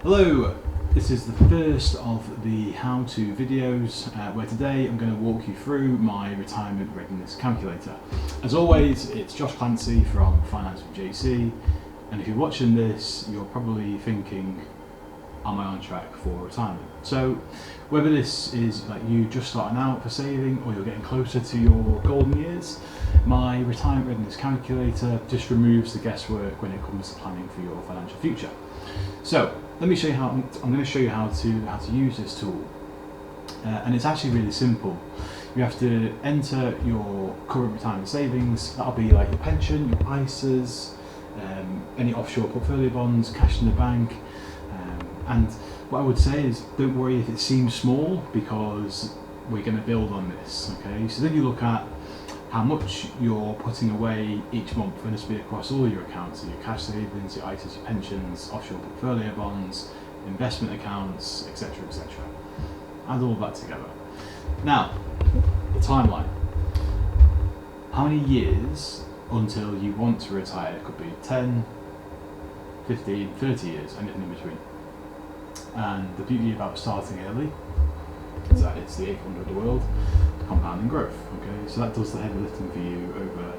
Hello, this is the first of the how-to videos where today I'm going to walk you through my retirement readiness calculator. As always, it's Josh Clancy from Finance with JC, and if you're watching this, you're probably thinking, am I on track for retirement? So whether this is like you just starting out for saving or you're getting closer to your golden years, my retirement readiness calculator just removes the guesswork when it comes to planning for your financial future. So let me show you how. I'm going to show you how to use this tool, and it's actually really simple. You have to enter your current retirement savings. That'll be like your pension, your ISAs, any offshore portfolio bonds, cash in the bank, and what I would say is don't worry if it seems small, because we're going to build on this. Okay, so then you look at how much you're putting away each month, and this will be across all your accounts, so your cash savings, your ISAs, your pensions, offshore portfolio bonds, investment accounts, etc, etc. Add all that together. Now, the timeline. How many years until you want to retire? It could be 10, 15, 30 years, anything in between. And the beauty about starting early is that it's the 800 of the world, compounding growth. Okay, so that does the heavy lifting for you over a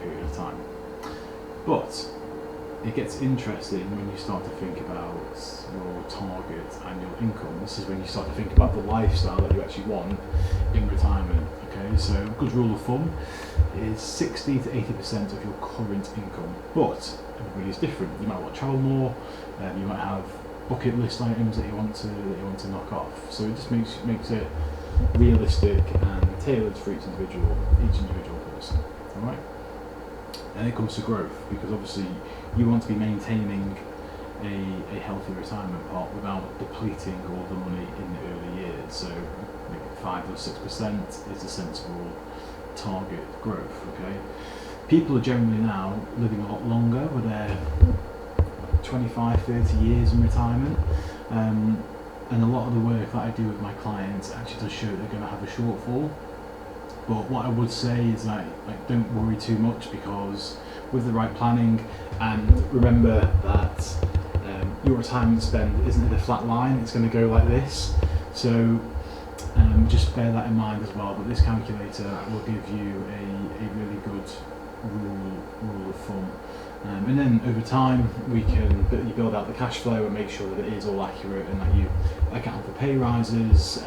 period of time. But it gets interesting when you start to think about your target annual income. This is when you start to think about the lifestyle that you actually want in retirement. Okay, so a good rule of thumb is 60 to 80% of your current income. But everybody's different. You might want to travel more. You might have bucket list items that you want to knock off. So it just makes it realistic and tailored for each individual person. All right. And it comes to growth, because obviously you want to be maintaining a healthy retirement pot without depleting all the money in the early years. So maybe 5 or 6% is a sensible target growth. Okay. People are generally now living a lot longer, with their 25, 30 years in retirement, and a lot of the work that I do with my clients actually does show they're going to have a shortfall. But what I would say is like don't worry too much, because with the right planning, and remember that your retirement spend isn't in a flat line, it's going to go like this. So just bear that in mind as well. But this calculator will give you a really good rule of thumb. And then over time you build out the cash flow and make sure that it is all accurate, and that you account for pay rises,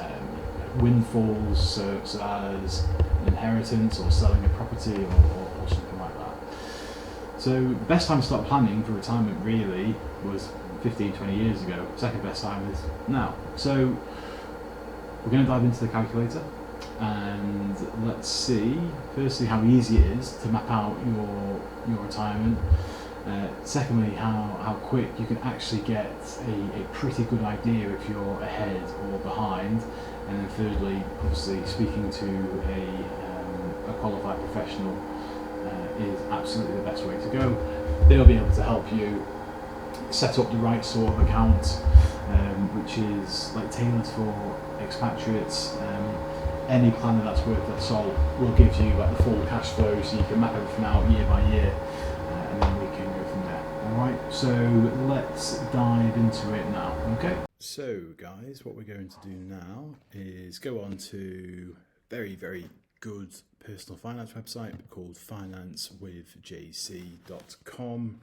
windfalls, so as inheritance or selling a property or something like that. So the best time to start planning for retirement really was 15, 20 years ago. Second best time is now. So we're going to dive into the calculator, and let's see firstly how easy it is to map out your retirement. Secondly, how quick you can actually get a pretty good idea if you're ahead or behind. And then thirdly, obviously speaking to a qualified professional is absolutely the best way to go. They'll be able to help you set up the right sort of account, which is like tailored for expatriates. Any planner that's worth their salt will give you like the full cash flow, so you can map everything out year by year, and then we can go from there. Alright, so let's dive into it now. Okay. So guys, what we're going to do now is go on to very, very good personal finance website called financewithjc.com.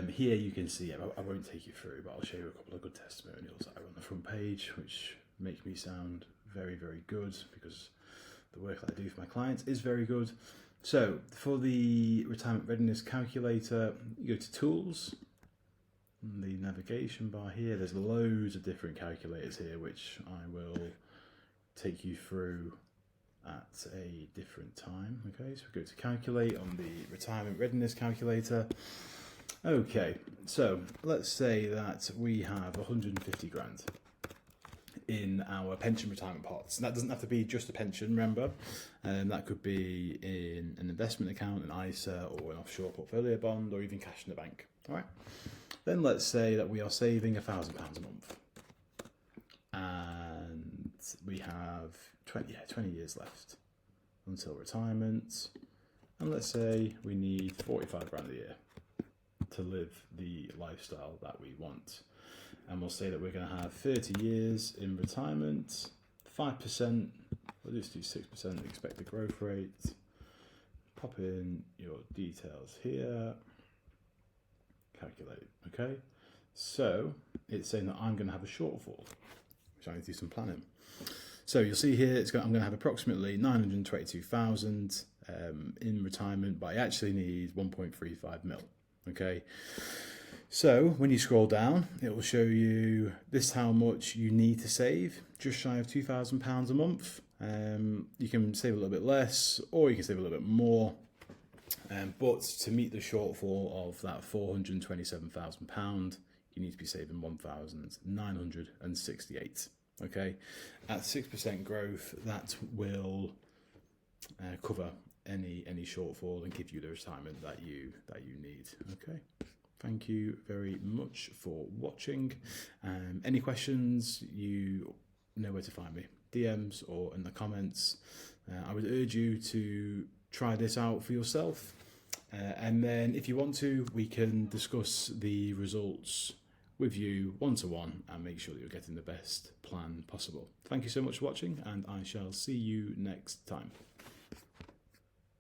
Here you can see, I won't take you through, but I'll show you a couple of good testimonials that are on the front page, which make me sound very, very good, because the work that I do for my clients is very good. So for the retirement readiness calculator, you go to tools, and the navigation bar here, there's loads of different calculators here, which I will take you through at a different time. Okay, so we go to calculate on the retirement readiness calculator. Okay, so let's say that we have 150 grand in our pension retirement pots. And that doesn't have to be just a pension, remember. That could be in an investment account, an ISA, or an offshore portfolio bond, or even cash in the bank. All right. Then let's say that we are saving £1,000 a month, and we have 20 years left until retirement. And let's say we need 45 grand a year to live the lifestyle that we want. and we'll say that we're going to have 30 years in retirement, 5%, we'll just do 6% expected growth rate, pop in your details here, calculate, okay? So it's saying that I'm going to have a shortfall, which I need to do some planning. So you'll see here, I'm going to have approximately 922,000 in retirement, but I actually need 1.35 mil, okay? So when you scroll down, it will show you this is how much you need to save, just shy of £2,000 a month. You can save a little bit less, or you can save a little bit more. But to meet the shortfall of that £427,000, you need to be saving 1,968. Okay, at 6% growth, that will cover any shortfall and give you the retirement that you need. Okay, thank you very much for watching. Any questions, you know where to find me, DMs or in the comments. I would urge you to try this out for yourself, and then if you want to, we can discuss the results with you one-to-one and make sure that you're getting the best plan possible. Thank you so much for watching, and I shall see you next time.